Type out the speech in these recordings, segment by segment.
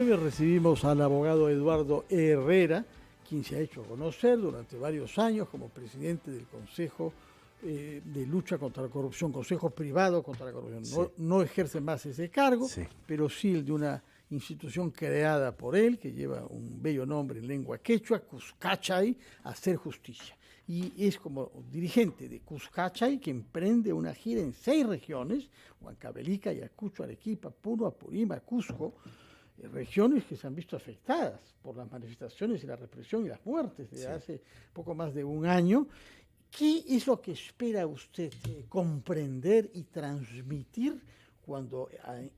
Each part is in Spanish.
Recibimos al abogado Eduardo Herrera, quien se ha hecho conocer durante varios años como presidente del Consejo de Lucha contra la Corrupción, Consejo Privado contra la Corrupción. Sí. No ejerce más ese cargo, Sí. pero sí el de una institución creada por él, que lleva un bello nombre en lengua quechua, Cuscachay, Hacer Justicia. Y es como dirigente de Cuscachay que emprende una gira en 6 regiones, Huancavelica, Ayacucho, Arequipa, Puno, Apurímac, Cusco, regiones que se han visto afectadas por las manifestaciones y la represión y las muertes de hace poco más de un año. ¿Qué es lo que espera usted comprender y transmitir cuando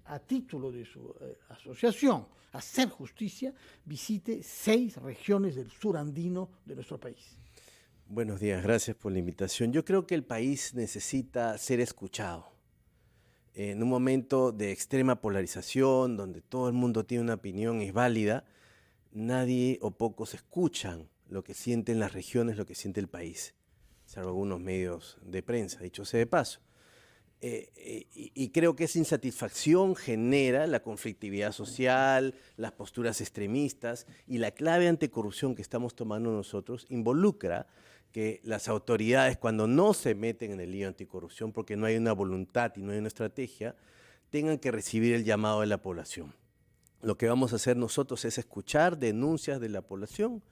a título de su asociación, Hacer Justicia, visite 6 regiones del sur andino de nuestro país? Buenos días, gracias por la invitación. Yo creo que el país necesita ser escuchado. En un momento de extrema polarización, donde todo el mundo tiene una opinión y es válida, nadie o pocos escuchan lo que sienten las regiones, lo que siente el país, salvo algunos medios de prensa, dicho sea de paso. Y creo que esa insatisfacción genera la conflictividad social, las posturas extremistas, y la clave anticorrupción que estamos tomando nosotros involucra que las autoridades, cuando no se meten en el lío anticorrupción porque no hay una voluntad y no hay una estrategia, tengan que recibir el llamado de la población. Lo que vamos a hacer nosotros es escuchar denuncias de la población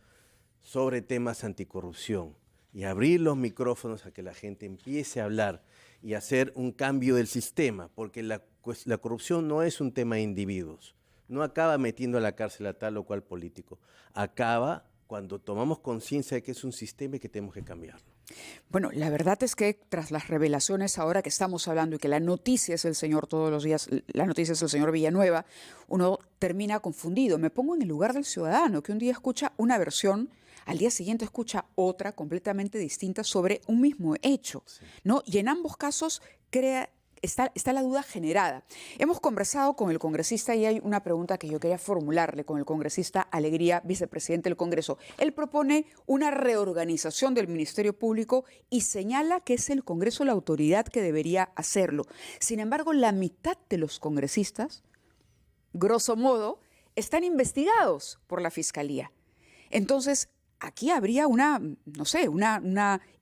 sobre temas anticorrupción y abrir los micrófonos a que la gente empiece a hablar y hacer un cambio del sistema, porque la corrupción no es un tema de individuos, no acaba metiendo a la cárcel a tal o cual político, acaba cuando tomamos conciencia de que es un sistema y que tenemos que cambiarlo. Bueno, la verdad es que tras las revelaciones ahora que estamos hablando y que la noticia es el señor todos los días, la noticia es el señor Villanueva, uno termina confundido. Me pongo en el lugar del ciudadano que un día escucha una versión, al día siguiente escucha otra completamente distinta sobre un mismo hecho, ¿no? Y en ambos casos está la duda generada. Hemos conversado con el congresista y hay una pregunta que yo quería formularle con el congresista Alegría, vicepresidente del Congreso. Él propone una reorganización del Ministerio Público y señala que es el Congreso la autoridad que debería hacerlo. Sin embargo, la mitad de los congresistas, grosso modo, están investigados por la Fiscalía. Entonces, aquí habría una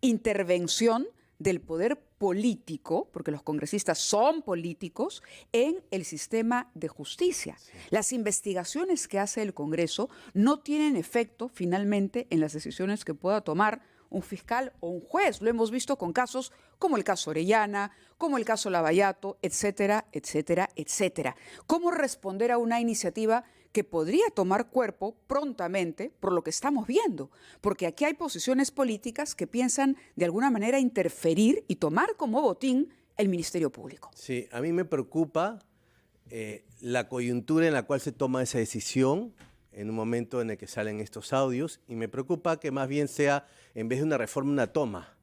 intervención del poder político, porque los congresistas son políticos, en el sistema de justicia. Sí. Las investigaciones que hace el Congreso no tienen efecto finalmente en las decisiones que pueda tomar un fiscal o un juez. Lo hemos visto con casos como el caso Orellana, como el caso Lavallato, etcétera, etcétera, etcétera. ¿Cómo responder a una iniciativa que podría tomar cuerpo prontamente por lo que estamos viendo? Porque aquí hay posiciones políticas que piensan de alguna manera interferir y tomar como botín el Ministerio Público. Sí, a mí me preocupa la coyuntura en la cual se toma esa decisión en un momento en el que salen estos audios, y me preocupa que más bien sea, en vez de una reforma, una toma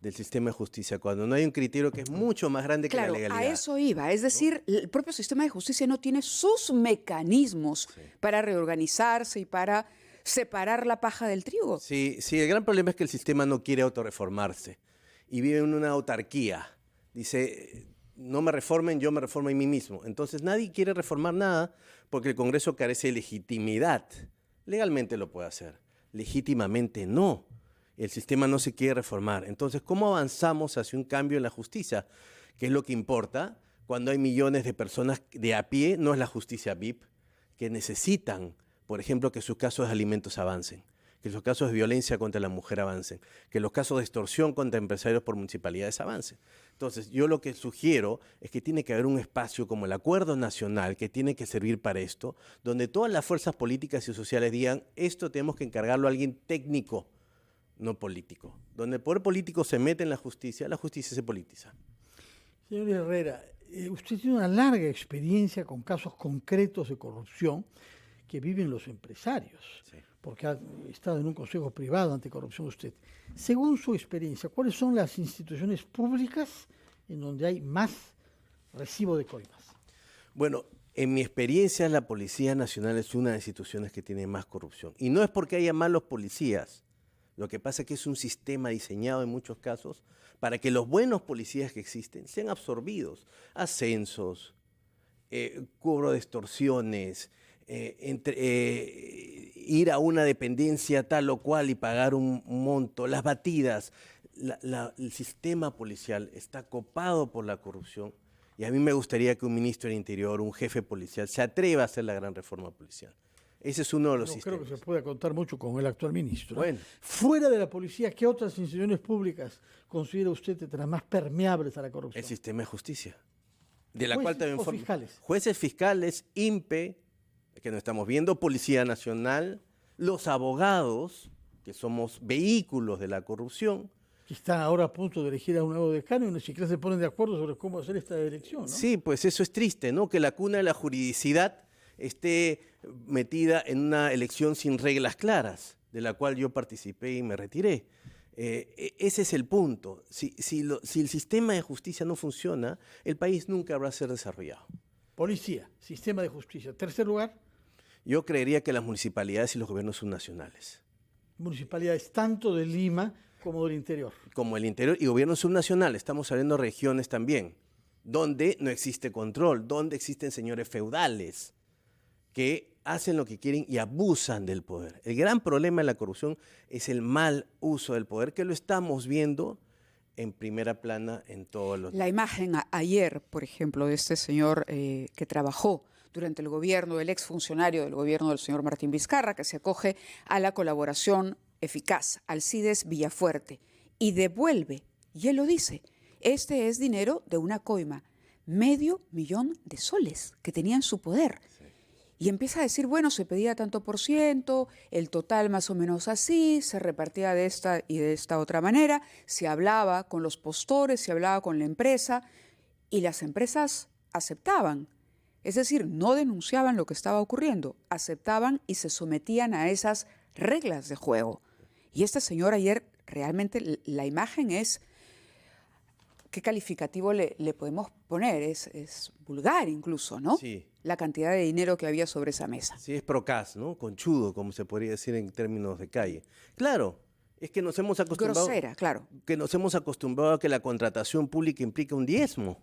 del sistema de justicia, cuando no hay un criterio que es mucho más grande que la legalidad. Claro, a eso iba. Es decir, ¿no? El propio sistema de justicia no tiene sus mecanismos para reorganizarse y para separar la paja del trigo. Sí, el gran problema es que el sistema no quiere autorreformarse y vive en una autarquía. Dice, no me reformen, yo me reformo en mí mismo. Entonces nadie quiere reformar nada porque el Congreso carece de legitimidad. Legalmente lo puede hacer, legítimamente no. El sistema no se quiere reformar. Entonces, ¿cómo avanzamos hacia un cambio en la justicia? ¿Qué es lo que importa? Cuando hay millones de personas de a pie, no es la justicia VIP, que necesitan, por ejemplo, que sus casos de alimentos avancen, que los casos de violencia contra la mujer avancen, que los casos de extorsión contra empresarios por municipalidades avancen. Entonces, yo lo que sugiero es que tiene que haber un espacio como el Acuerdo Nacional que tiene que servir para esto, donde todas las fuerzas políticas y sociales digan, esto tenemos que encargarlo a alguien técnico, no político. Donde el poder político se mete en la justicia se politiza. Señor Herrera, usted tiene una larga experiencia con casos concretos de corrupción que viven los empresarios, porque ha estado en un consejo privado anticorrupción usted. Según su experiencia, ¿cuáles son las instituciones públicas en donde hay más recibo de coimas? Bueno, en mi experiencia, la Policía Nacional es una de las instituciones que tiene más corrupción. Y no es porque haya malos policías. Lo que pasa es que es un sistema diseñado en muchos casos para que los buenos policías que existen sean absorbidos. Ascensos, cobro de extorsiones, ir a una dependencia tal o cual y pagar un monto, las batidas. El sistema policial está copado por la corrupción y a mí me gustaría que un ministro del Interior, un jefe policial, se atreva a hacer la gran reforma policial. Ese es uno de los sistemas. Creo que se puede contar mucho con el actual ministro. Bueno. Fuera de la policía, ¿qué otras instituciones públicas considera usted de las más permeables a la corrupción? El sistema de justicia, de la ¿Jueces cual también o fiscales? Jueces, fiscales, INPE, que no estamos viendo, Policía Nacional, los abogados, que somos vehículos de la corrupción. Que están ahora a punto de elegir a un nuevo decano y ni siquiera se ponen de acuerdo sobre cómo hacer esta elección, ¿no? Sí, pues eso es triste, ¿no? Que la cuna de la juridicidad esté metida en una elección sin reglas claras, de la cual yo participé y me retiré. Ese es el punto. Si el sistema de justicia no funciona, el país nunca habrá ser desarrollado. Policía, sistema de justicia. Tercer lugar, yo creería que las municipalidades y los gobiernos subnacionales. Municipalidades tanto de Lima como del interior. Como el interior y gobiernos subnacionales. Estamos hablando de regiones también, donde no existe control, donde existen señores feudales que hacen lo que quieren y abusan del poder. El gran problema de la corrupción es el mal uso del poder, que lo estamos viendo en primera plana en todos los... La imagen ayer, por ejemplo, de este señor que trabajó durante el gobierno, del exfuncionario del gobierno del señor Martín Vizcarra, que se acoge a la colaboración eficaz, Alcides Villafuerte, y devuelve, y él lo dice, este es dinero de una coima, $500,000 de soles que tenía en su poder. Sí. Y empieza a decir, bueno, se pedía tanto por ciento, el total más o menos así, se repartía de esta y de esta otra manera, se hablaba con los postores, se hablaba con la empresa, y las empresas aceptaban. Es decir, no denunciaban lo que estaba ocurriendo, aceptaban y se sometían a esas reglas de juego. Y este señor ayer, realmente la imagen es, ¿qué calificativo le podemos poner? Es vulgar incluso, ¿no? Sí. La cantidad de dinero que había sobre esa mesa. Sí, es procaz, ¿no? Conchudo, como se podría decir en términos de calle. Claro, es que nos hemos acostumbrado... Grosera, claro. Que nos hemos acostumbrado a que la contratación pública implica un diezmo.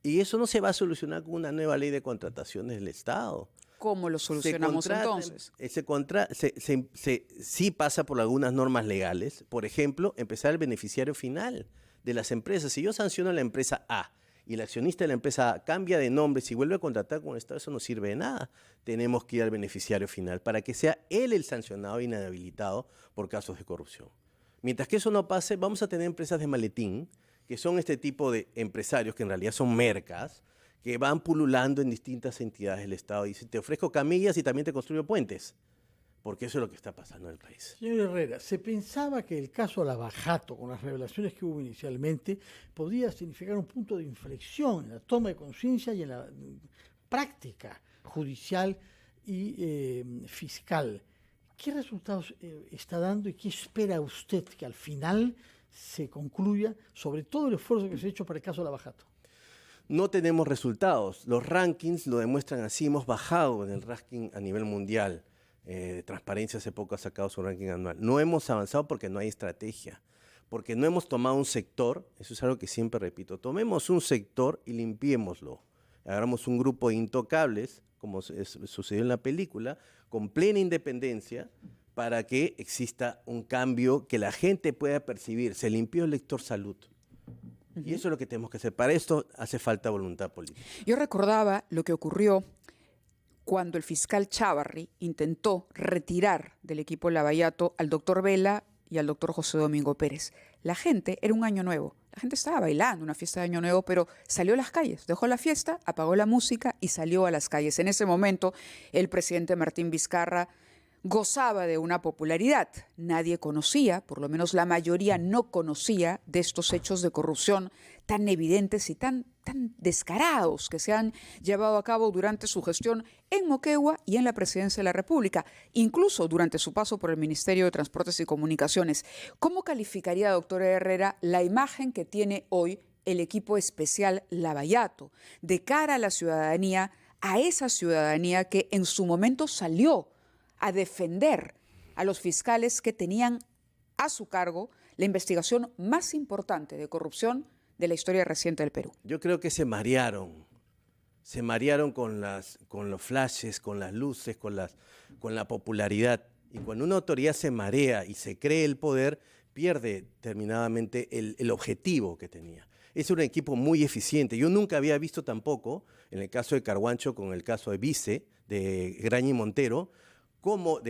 Y eso no se va a solucionar con una nueva ley de contrataciones del Estado. ¿Cómo lo solucionamos entonces? Sí pasa por algunas normas legales. Por ejemplo, empezar el beneficiario final de las empresas. Si yo sanciono a la empresa A y el accionista de la empresa A cambia de nombre, si vuelve a contratar con el Estado, eso no sirve de nada. Tenemos que ir al beneficiario final para que sea él el sancionado e inhabilitado por casos de corrupción. Mientras que eso no pase, vamos a tener empresas de maletín, que son este tipo de empresarios que en realidad son mercas, que van pululando en distintas entidades del Estado y dicen, te ofrezco camillas y también te construyo puentes, porque eso es lo que está pasando en el país. Señor Herrera, se pensaba que el caso Lavajato, con las revelaciones que hubo inicialmente, podía significar un punto de inflexión en la toma de conciencia y en la práctica judicial y fiscal. ¿Qué resultados está dando y qué espera usted que al final se concluya, sobre todo el esfuerzo que se ha hecho para el caso Lavajato? No tenemos resultados. Los rankings lo demuestran así. Hemos bajado en el ranking a nivel mundial. De Transparencia hace poco ha sacado su ranking anual. No hemos avanzado porque no hay estrategia, porque no hemos tomado un sector, eso es algo que siempre repito, tomemos un sector y limpiémoslo. Hagamos un grupo de intocables, como sucedió en la película, con plena independencia, para que exista un cambio que la gente pueda percibir. Se limpió el sector salud. Y eso es lo que tenemos que hacer. Para esto hace falta voluntad política. Yo recordaba lo que ocurrió cuando el fiscal Chávarri intentó retirar del equipo Lavallato al doctor Vela y al doctor José Domingo Pérez. La gente, era un año nuevo, la gente estaba bailando, una fiesta de año nuevo, pero salió a las calles, dejó la fiesta, apagó la música y salió a las calles. En ese momento, el presidente Martín Vizcarra gozaba de una popularidad. Nadie conocía, por lo menos la mayoría no conocía, de estos hechos de corrupción tan evidentes y tan descarados que se han llevado a cabo durante su gestión en Moquegua y en la Presidencia de la República, incluso durante su paso por el Ministerio de Transportes y Comunicaciones. ¿Cómo calificaría, doctora Herrera, la imagen que tiene hoy el equipo especial Lavallato de cara a la ciudadanía, a esa ciudadanía que en su momento salió a defender a los fiscales que tenían a su cargo la investigación más importante de corrupción de la historia reciente del Perú? Yo creo que se marearon Se marearon con los flashes, con las luces, con la popularidad. Y cuando una autoridad se marea y se cree el poder, pierde terminadamente el objetivo que tenía. Es un equipo muy eficiente. Yo nunca había visto tampoco, en el caso de Carhuancho, con el caso de Vice, de Graña y Montero, cómo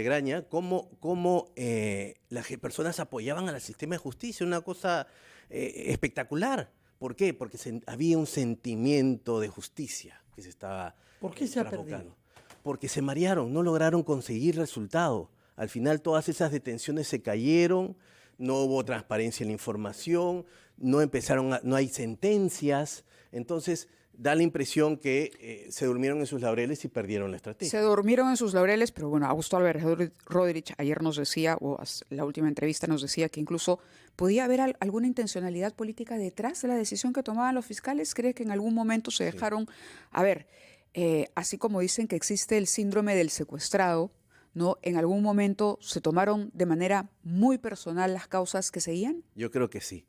las personas apoyaban al sistema de justicia, una cosa espectacular. ¿Por qué? Porque había un sentimiento de justicia que se estaba ¿Por qué se ha perdido? Porque se marearon, no lograron conseguir resultados. Al final todas esas detenciones se cayeron, no hubo transparencia en la información, no hay sentencias. Entonces da la impresión que se durmieron en sus laureles y perdieron la estrategia. Se durmieron en sus laureles, pero bueno, Augusto Álvarez Rodríguez ayer nos decía, o la última entrevista nos decía que incluso podía haber alguna intencionalidad política detrás de la decisión que tomaban los fiscales. ¿Cree que en algún momento se dejaron, así como dicen que existe el síndrome del secuestrado, ¿no? ¿En algún momento se tomaron de manera muy personal las causas que seguían? Yo creo que sí,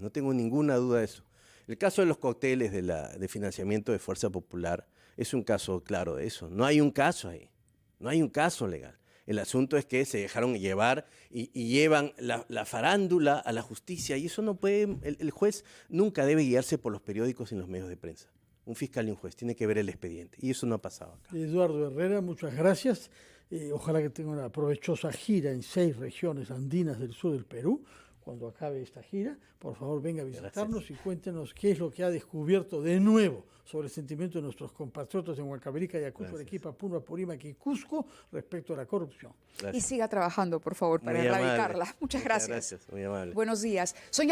no tengo ninguna duda de eso. El caso de los cócteles de financiamiento de Fuerza Popular es un caso claro de eso. No hay un caso ahí, no hay un caso legal. El asunto es que se dejaron llevar y llevan la farándula a la justicia y eso no puede, el juez nunca debe guiarse por los periódicos y los medios de prensa. Un fiscal y un juez tiene que ver el expediente y eso no ha pasado acá. Eduardo Herrera, muchas gracias. Ojalá que tenga una provechosa gira en 6 regiones andinas del sur del Perú. Cuando acabe esta gira, por favor venga a visitarnos. Gracias. Y cuéntenos qué es lo que ha descubierto de nuevo sobre el sentimiento de nuestros compatriotas en Huancavelica, Ayacucho, Arequipa, Puno, Apurímac y Cusco respecto a la corrupción. Gracias. Y siga trabajando, por favor, para erradicarla. Muchas gracias. Gracias, muy amable. Buenos días.